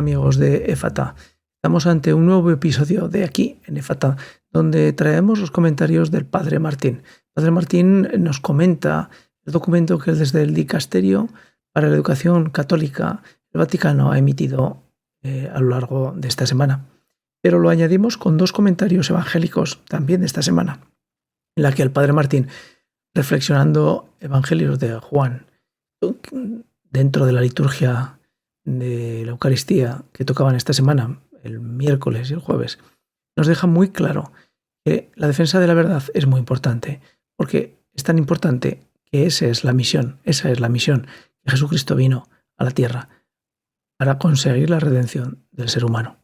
amigos de Éfata? Estamos ante un nuevo episodio de Aquí en Éfata, donde traemos los comentarios del Padre Martín. El Padre Martín nos comenta el documento que desde el Dicasterio para la Educación Católica el Vaticano ha emitido a lo largo de esta semana. Pero lo añadimos con dos comentarios evangélicos también de esta semana, en la que el Padre Martín, reflexionando evangelios de Juan dentro de la liturgia de la Eucaristía que tocaban esta semana, el miércoles y el jueves, nos deja muy claro que la defensa de la verdad es muy importante, porque es tan importante que esa es la misión que Jesucristo vino a la tierra para conseguir la redención del ser humano.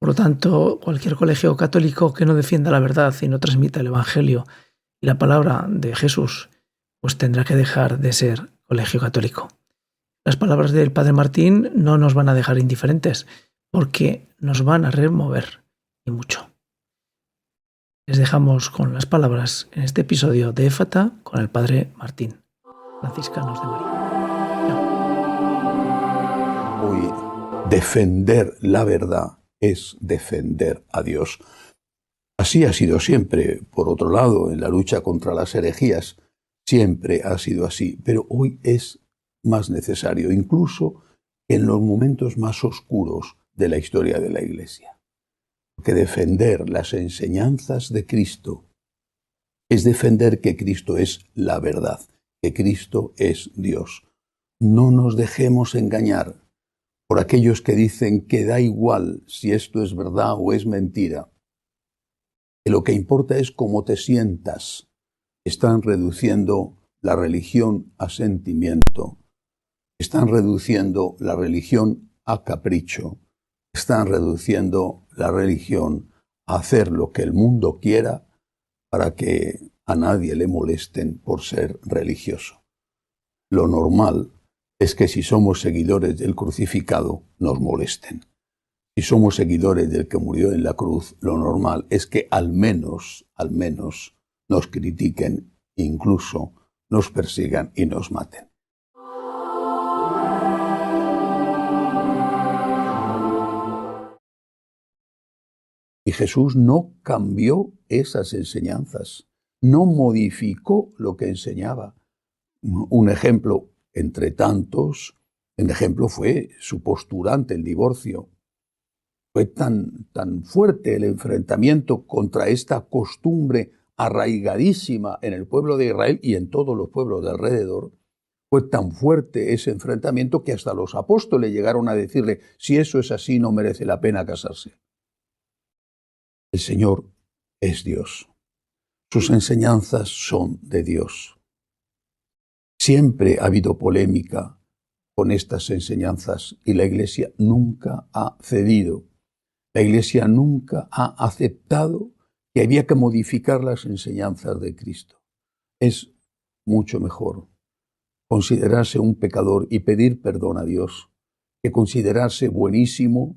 Por lo tanto, cualquier colegio católico que no defienda la verdad y no transmita el Evangelio y la palabra de Jesús, pues tendrá que dejar de ser colegio católico. Las palabras del Padre Martín no nos van a dejar indiferentes, porque nos van a remover y mucho. Les dejamos con las palabras en este episodio de Éfata con el Padre Martín, franciscanos de María. Hoy, defender la verdad es defender a Dios. Así ha sido siempre. Por otro lado, en la lucha contra las herejías, siempre ha sido así. Pero hoy es más necesario, incluso en los momentos más oscuros de la historia de la Iglesia. Porque defender las enseñanzas de Cristo es defender que Cristo es la verdad, que Cristo es Dios. No nos dejemos engañar por aquellos que dicen que da igual si esto es verdad o es mentira, que lo que importa es cómo te sientas. Están reduciendo la religión a sentimiento, están reduciendo la religión a capricho, están reduciendo la religión a hacer lo que el mundo quiera para que a nadie le molesten por ser religioso. Lo normal es que si somos seguidores del crucificado, nos molesten. Si somos seguidores del que murió en la cruz, lo normal es que al menos nos critiquen, incluso nos persigan y nos maten. Y Jesús no cambió esas enseñanzas, no modificó lo que enseñaba. Un ejemplo entre tantos, el ejemplo fue su postura ante el divorcio. Fue tan fuerte el enfrentamiento contra esta costumbre arraigadísima en el pueblo de Israel y en todos los pueblos de alrededor. Fue tan fuerte ese enfrentamiento que hasta los apóstoles llegaron a decirle: si eso es así, no merece la pena casarse. El Señor es Dios. Sus enseñanzas son de Dios. Siempre ha habido polémica con estas enseñanzas y la Iglesia nunca ha cedido. La Iglesia nunca ha aceptado que había que modificar las enseñanzas de Cristo. Es mucho mejor considerarse un pecador y pedir perdón a Dios que considerarse buenísimo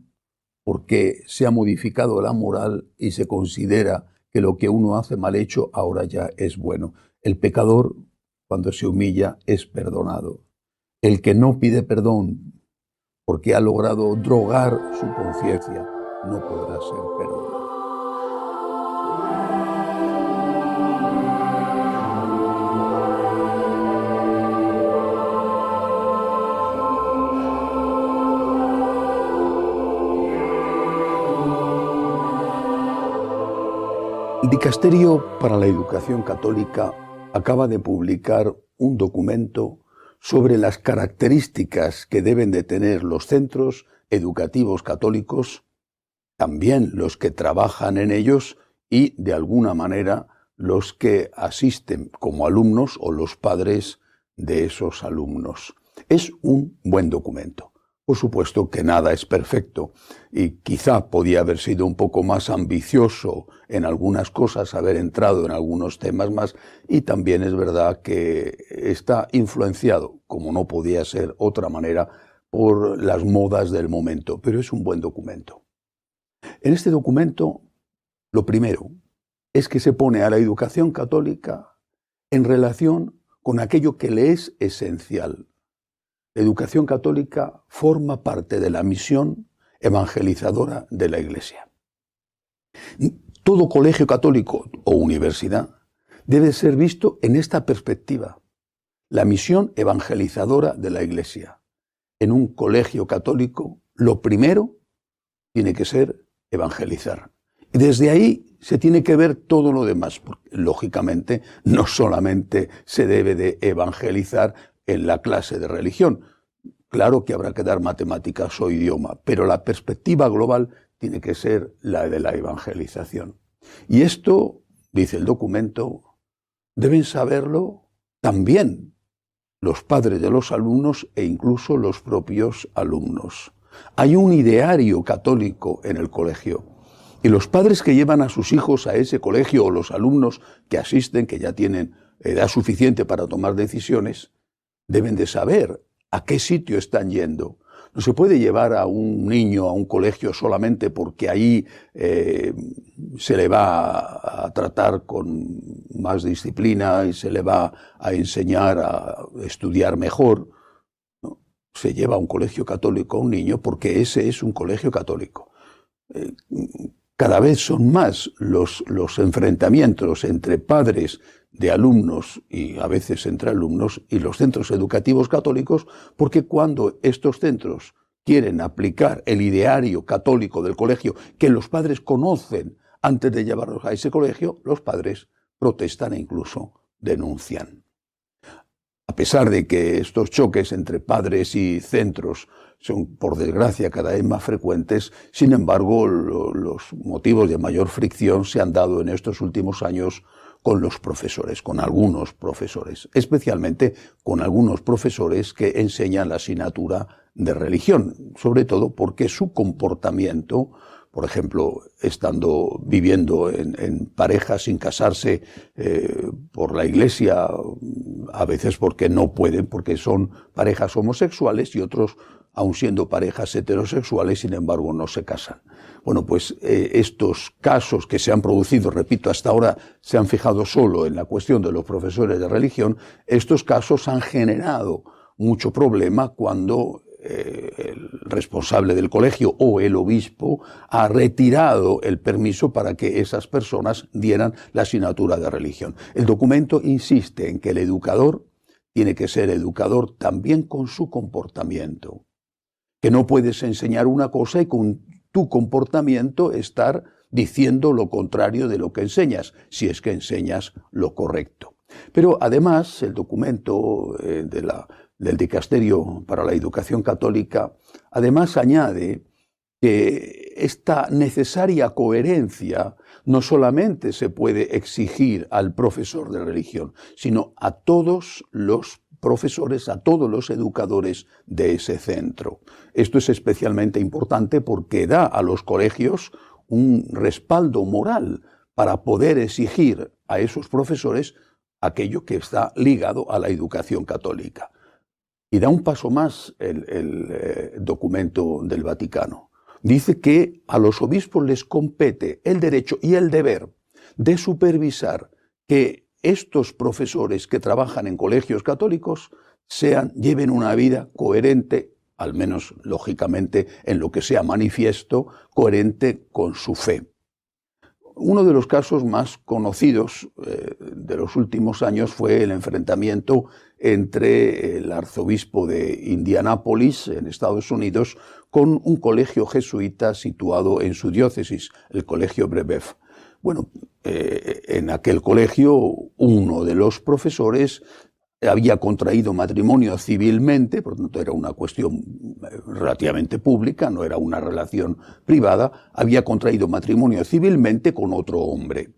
porque se ha modificado la moral y se considera que lo que uno hace mal hecho ahora ya es bueno. El pecador, cuando se humilla, es perdonado. El que no pide perdón porque ha logrado drogar su conciencia, no podrá ser perdonado. El Dicasterio para la Educación Católica acaba de publicar un documento sobre las características que deben de tener los centros educativos católicos, también los que trabajan en ellos y, de alguna manera, los que asisten como alumnos o los padres de esos alumnos. Es un buen documento. Por supuesto que nada es perfecto y quizá podía haber sido un poco más ambicioso en algunas cosas, haber entrado en algunos temas más, y también es verdad que está influenciado, como no podía ser otra manera, por las modas del momento, pero es un buen documento. En este documento, lo primero es que se pone a la educación católica en relación con aquello que le es esencial. La educación católica forma parte de la misión evangelizadora de la Iglesia. Todo colegio católico o universidad debe ser visto en esta perspectiva. La misión evangelizadora de la Iglesia. En un colegio católico, lo primero tiene que ser evangelizar. Y desde ahí se tiene que ver todo lo demás, porque lógicamente no solamente se debe de evangelizar en la clase de religión. Claro que habrá que dar matemáticas o idioma, pero la perspectiva global tiene que ser la de la evangelización. Y esto, dice el documento, deben saberlo también los padres de los alumnos e incluso los propios alumnos. Hay un ideario católico en el colegio y los padres que llevan a sus hijos a ese colegio o los alumnos que asisten, que ya tienen edad suficiente para tomar decisiones, deben de saber a qué sitio están yendo. No se puede llevar a un niño a un colegio solamente porque ahí se le va a tratar con más disciplina y se le va a enseñar a estudiar mejor. ¿No? Se lleva a un colegio católico a un niño porque ese es un colegio católico. Cada vez son más los enfrentamientos entre padres de alumnos y a veces entre alumnos y los centros educativos católicos, porque cuando estos centros quieren aplicar el ideario católico del colegio que los padres conocen antes de llevarlos a ese colegio, los padres protestan e incluso denuncian. A pesar de que estos choques entre padres y centros son, por desgracia, cada vez más frecuentes, sin embargo, los motivos de mayor fricción se han dado en estos últimos años con los profesores, con algunos profesores, especialmente con algunos profesores que enseñan la asignatura de religión, sobre todo porque su comportamiento, por ejemplo, viviendo en parejas sin casarse por la Iglesia, a veces porque no pueden, porque son parejas homosexuales y otros, aun siendo parejas heterosexuales, sin embargo no se casan. Bueno, pues estos casos que se han producido, repito, hasta ahora se han fijado solo en la cuestión de los profesores de religión, estos casos han generado mucho problema cuando el responsable del colegio o el obispo ha retirado el permiso para que esas personas dieran la asignatura de religión. El documento insiste en que el educador tiene que ser educador también con su comportamiento, que no puedes enseñar una cosa y con tu comportamiento estar diciendo lo contrario de lo que enseñas, si es que enseñas lo correcto. Pero además el documento del Dicasterio para la Educación Católica, además añade que esta necesaria coherencia no solamente se puede exigir al profesor de religión, sino a todos los profesores, a todos los educadores de ese centro. Esto es especialmente importante porque da a los colegios un respaldo moral para poder exigir a esos profesores aquello que está ligado a la educación católica. Y da un paso más el documento del Vaticano. Dice que a los obispos les compete el derecho y el deber de supervisar que estos profesores que trabajan en colegios católicos lleven una vida coherente, al menos lógicamente en lo que sea manifiesto, coherente con su fe. Uno de los casos más conocidos de los últimos años fue el enfrentamiento entre el arzobispo de Indianápolis, en Estados Unidos, con un colegio jesuita situado en su diócesis, el colegio Brebeuf. Bueno, en aquel colegio uno de los profesores había contraído matrimonio civilmente, por lo tanto era una cuestión relativamente pública, no era una relación privada, había contraído matrimonio civilmente con otro hombre.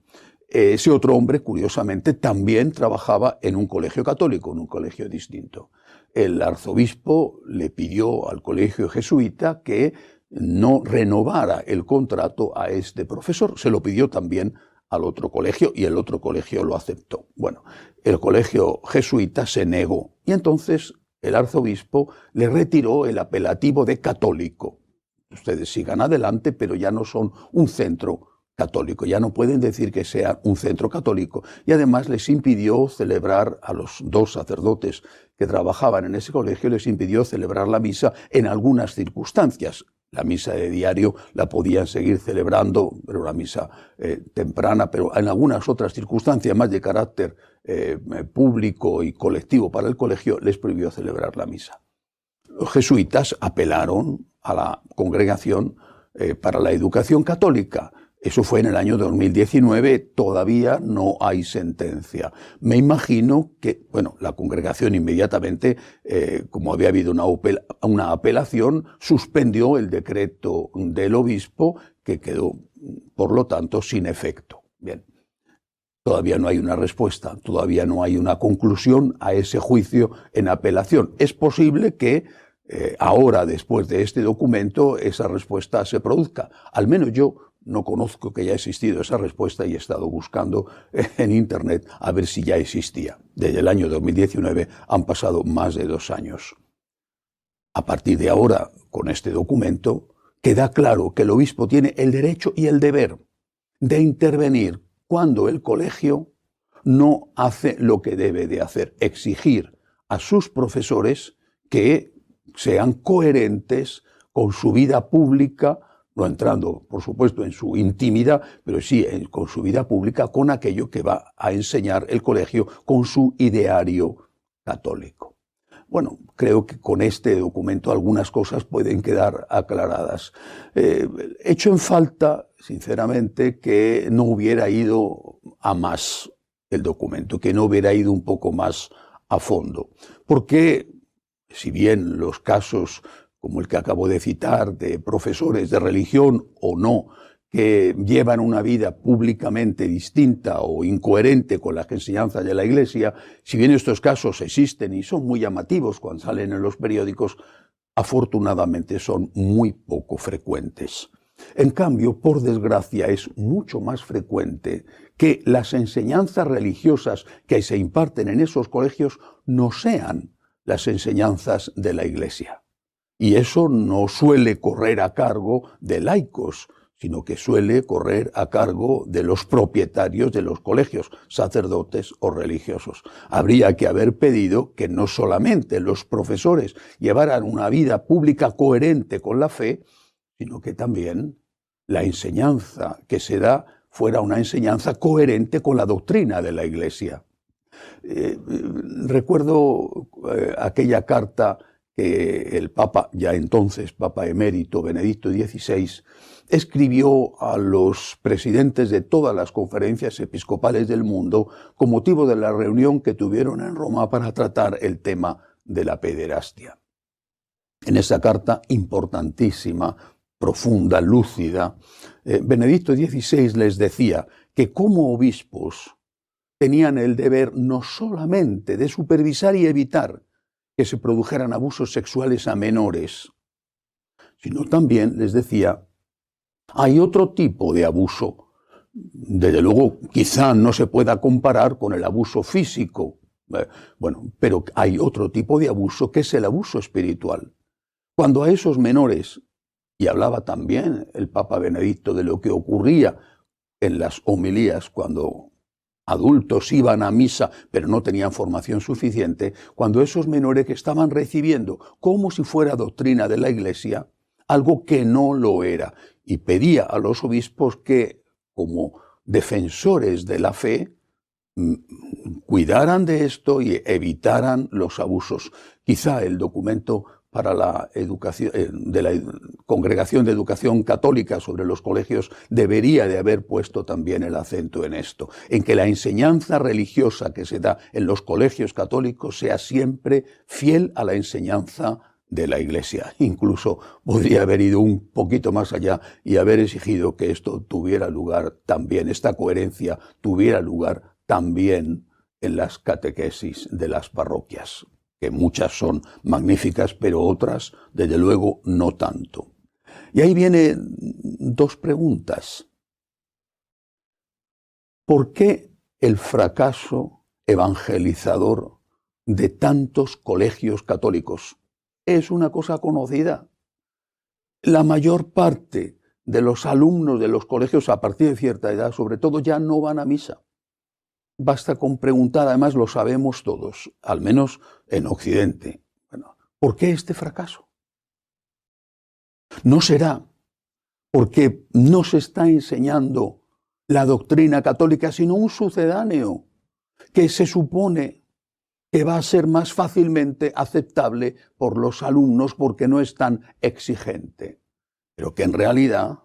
Ese otro hombre, curiosamente, también trabajaba en un colegio católico, en un colegio distinto. El arzobispo le pidió al colegio jesuita que no renovara el contrato a este profesor. Se lo pidió también al otro colegio y el otro colegio lo aceptó. Bueno, el colegio jesuita se negó y entonces el arzobispo le retiró el apelativo de católico. Ustedes sigan adelante, pero ya no son un centro católico, ya no pueden decir que sea un centro católico. Y además les impidió celebrar, a los dos sacerdotes que trabajaban en ese colegio, les impidió celebrar la misa en algunas circunstancias. La misa de diario la podían seguir celebrando, pero una misa temprana, pero en algunas otras circunstancias más de carácter público y colectivo para el colegio les prohibió celebrar la misa. Los jesuitas apelaron a la Congregación para la Educación Católica. Eso fue en el año 2019, todavía no hay sentencia. Me imagino que, bueno, la congregación inmediatamente, como había habido una apelación, suspendió el decreto del obispo, que quedó, por lo tanto, sin efecto. Bien, todavía no hay una respuesta, todavía no hay una conclusión a ese juicio en apelación. Es posible que ahora, después de este documento, esa respuesta se produzca. Al menos yo no conozco que haya existido esa respuesta y he estado buscando en Internet a ver si ya existía. Desde el año 2019 han pasado más de 2 años. A partir de ahora, con este documento, queda claro que el obispo tiene el derecho y el deber de intervenir cuando el colegio no hace lo que debe de hacer, exigir a sus profesores que sean coherentes con su vida pública, no entrando, por supuesto, en su intimidad, pero sí con su vida pública, con aquello que va a enseñar el colegio, con su ideario católico. Bueno, creo que con este documento algunas cosas pueden quedar aclaradas. Echo en falta, sinceramente, que no hubiera ido a más el documento, que no hubiera ido un poco más a fondo. Porque, si bien los casos como el que acabo de citar, de profesores de religión o no, que llevan una vida públicamente distinta o incoherente con las enseñanzas de la Iglesia, si bien estos casos existen y son muy llamativos cuando salen en los periódicos, afortunadamente son muy poco frecuentes. En cambio, por desgracia, es mucho más frecuente que las enseñanzas religiosas que se imparten en esos colegios no sean las enseñanzas de la Iglesia. Y eso no suele correr a cargo de laicos, sino que suele correr a cargo de los propietarios de los colegios, sacerdotes o religiosos. Habría que haber pedido que no solamente los profesores llevaran una vida pública coherente con la fe, sino que también la enseñanza que se da fuera una enseñanza coherente con la doctrina de la Iglesia. Recuerdo aquella carta que el Papa, ya entonces Papa emérito Benedicto XVI, escribió a los presidentes de todas las conferencias episcopales del mundo con motivo de la reunión que tuvieron en Roma para tratar el tema de la pederastia. En esa carta importantísima, profunda, lúcida, Benedicto XVI les decía que como obispos tenían el deber no solamente de supervisar y evitar que se produjeran abusos sexuales a menores, sino también, les decía, hay otro tipo de abuso. Desde luego, quizá no se pueda comparar con el abuso físico, pero hay otro tipo de abuso que es el abuso espiritual. Cuando a esos menores, y hablaba también el Papa Benedicto de lo que ocurría en las homilías cuando adultos iban a misa pero no tenían formación suficiente, cuando esos menores que estaban recibiendo como si fuera doctrina de la Iglesia, algo que no lo era, y pedía a los obispos que, como defensores de la fe, cuidaran de esto y evitaran los abusos. Quizá el documento para la educación de la Congregación de Educación Católica sobre los colegios debería de haber puesto también el acento en esto, en que la enseñanza religiosa que se da en los colegios católicos sea siempre fiel a la enseñanza de la Iglesia. Incluso podría haber ido un poquito más allá y haber exigido que esto tuviera lugar también, esta coherencia tuviera lugar también en las catequesis de las parroquias, que muchas son magníficas, pero otras, desde luego, no tanto. Y ahí vienen 2 preguntas. ¿Por qué el fracaso evangelizador de tantos colegios católicos? Es una cosa conocida. La mayor parte de los alumnos de los colegios a partir de cierta edad, sobre todo, ya no van a misa. Basta con preguntar, además lo sabemos todos, al menos en Occidente. Bueno, ¿por qué este fracaso? No será porque no se está enseñando la doctrina católica, sino un sucedáneo que se supone que va a ser más fácilmente aceptable por los alumnos porque no es tan exigente, pero que en realidad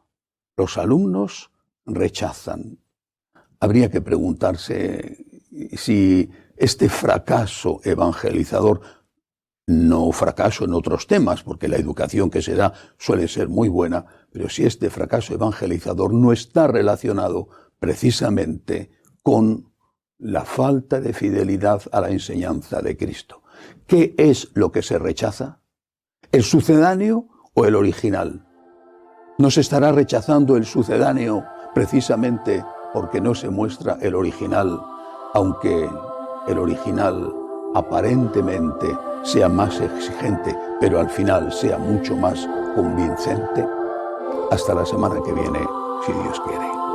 los alumnos rechazan. Habría que preguntarse si este fracaso evangelizador, no fracaso en otros temas, porque la educación que se da suele ser muy buena, pero si este fracaso evangelizador no está relacionado precisamente con la falta de fidelidad a la enseñanza de Cristo. ¿Qué es lo que se rechaza? ¿El sucedáneo o el original? ¿No se estará rechazando el sucedáneo precisamente porque no se muestra el original, aunque el original aparentemente sea más exigente, pero al final sea mucho más convincente? Hasta la semana que viene, si Dios quiere.